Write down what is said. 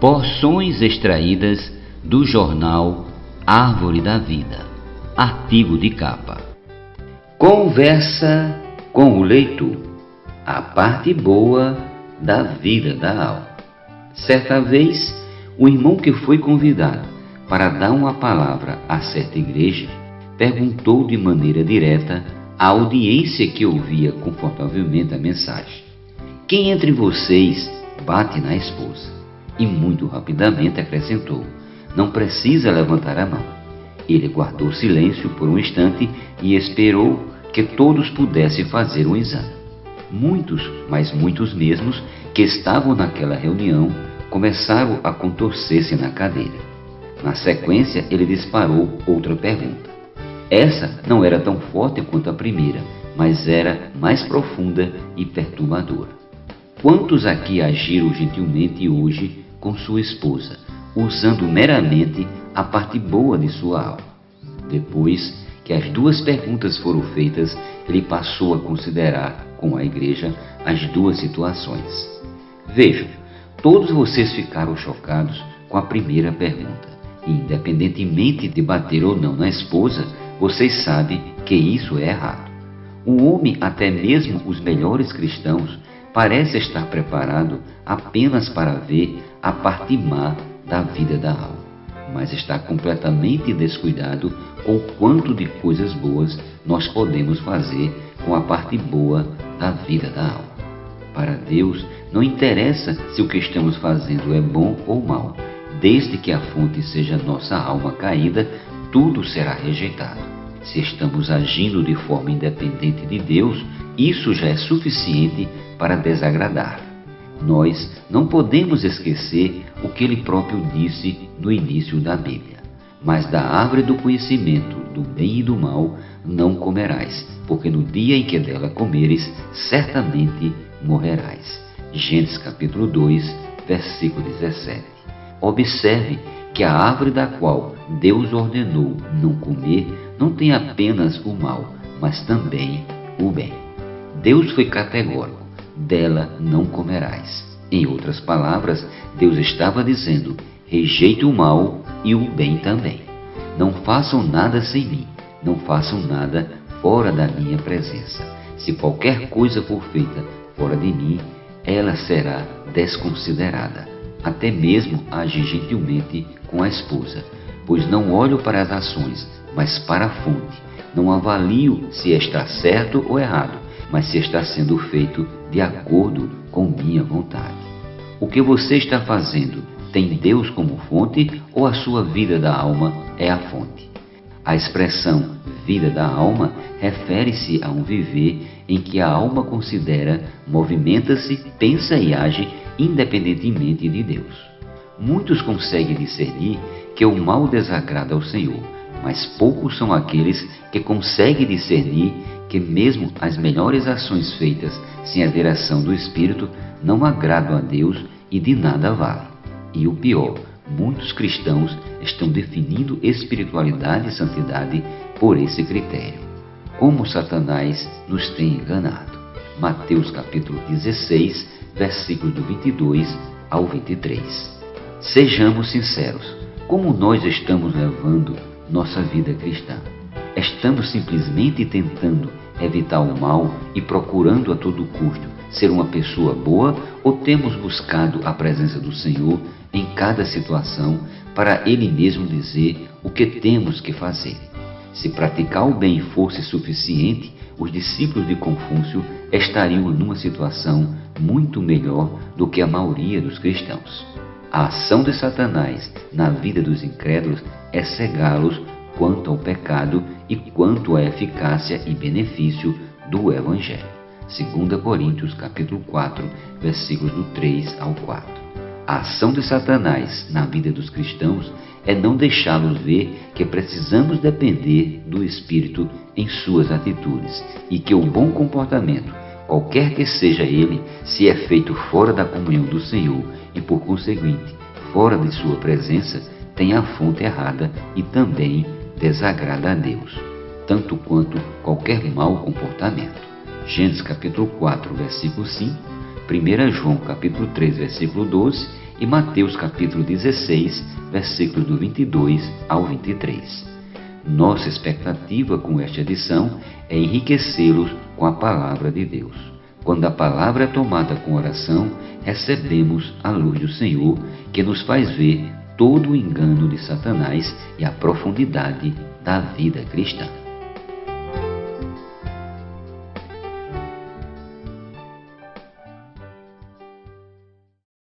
Porções extraídas do jornal Árvore da Vida, artigo de capa. Conversa com o leitor, a parte boa da vida da alma. Certa vez, o irmão que foi convidado para dar uma palavra a certa igreja perguntou de maneira direta à audiência que ouvia confortavelmente a mensagem: quem entre vocês bate na esposa? E muito rapidamente acrescentou: não precisa levantar a mão. Ele guardou silêncio por um instante e esperou que todos pudessem fazer um exame. Muitos, mas muitos mesmos, que estavam naquela reunião, começaram a contorcer-se na cadeira. Na sequência, ele disparou outra pergunta. Essa não era tão forte quanto a primeira, mas era mais profunda e perturbadora. Quantos aqui agiram gentilmente hoje com sua esposa, usando meramente a parte boa de sua alma? Depois que as duas perguntas foram feitas, ele passou a considerar com a igreja as duas situações. Vejam, todos vocês ficaram chocados com a primeira pergunta. E, independentemente de bater ou não na esposa, vocês sabem que isso é errado. O homem, até mesmo os melhores cristãos, parece estar preparado apenas para ver a parte má da vida da alma, mas está completamente descuidado com o quanto de coisas boas nós podemos fazer com a parte boa da vida da alma. Para Deus, não interessa se o que estamos fazendo é bom ou mal, desde que a fonte seja nossa alma caída, tudo será rejeitado. Se estamos agindo de forma independente de Deus, isso já é suficiente para desagradar. Nós não podemos esquecer o que ele próprio disse no início da Bíblia: mas da árvore do conhecimento do bem e do mal não comerás, porque no dia em que dela comeres, certamente morrerás. Gênesis capítulo 2, versículo 17. Observe que a árvore da qual Deus ordenou não comer não tem apenas o mal, mas também o bem. Deus foi categórico: dela não comerás. Em outras palavras, Deus estava dizendo: rejeite o mal e o bem também. Não façam nada sem mim, não façam nada fora da minha presença. Se qualquer coisa for feita fora de mim, ela será desconsiderada. Até mesmo age gentilmente com a esposa, pois não olho para as ações, mas para a fonte. Não avalio se está certo ou errado, mas se está sendo feito de acordo com minha vontade. O que você está fazendo tem Deus como fonte ou a sua vida da alma é a fonte? A expressão vida da alma refere-se a um viver em que a alma considera, movimenta-se, pensa e age independentemente de Deus. Muitos conseguem discernir que o mal desagrada ao Senhor, mas poucos são aqueles que conseguem discernir que mesmo as melhores ações feitas sem a direção do Espírito não agradam a Deus e de nada valem. E o pior, muitos cristãos estão definindo espiritualidade e santidade por esse critério. Como Satanás nos tem enganado. Mateus capítulo 16, versículos do 22 ao 23. Sejamos sinceros, como nós estamos levando nossa vida cristã? Estamos simplesmente tentando evitar o mal e procurando a todo custo ser uma pessoa boa, ou temos buscado a presença do Senhor em cada situação para Ele mesmo dizer o que temos que fazer? Se praticar o bem fosse suficiente, os discípulos de Confúcio estariam numa situação muito melhor do que a maioria dos cristãos. A ação de Satanás na vida dos incrédulos é cegá-los quanto ao pecado e quanto à eficácia e benefício do Evangelho. 2 Coríntios capítulo 4, versículos do 3 ao 4. A ação de Satanás na vida dos cristãos é não deixá-los ver que precisamos depender do Espírito em suas atitudes e que o bom comportamento, qualquer que seja ele, se é feito fora da comunhão do Senhor e, por conseguinte, fora de sua presença, tem a fonte errada e também desagrada a Deus, tanto quanto qualquer mau comportamento. Gênesis capítulo 4, versículo 5, 1 João capítulo 3, versículo 12 e Mateus capítulo 16, versículos do 22 ao 23. Nossa expectativa com esta edição é enriquecê-los com a palavra de Deus. Quando a palavra é tomada com oração, recebemos a luz do Senhor, que nos faz ver todo o engano de Satanás e a profundidade da vida cristã.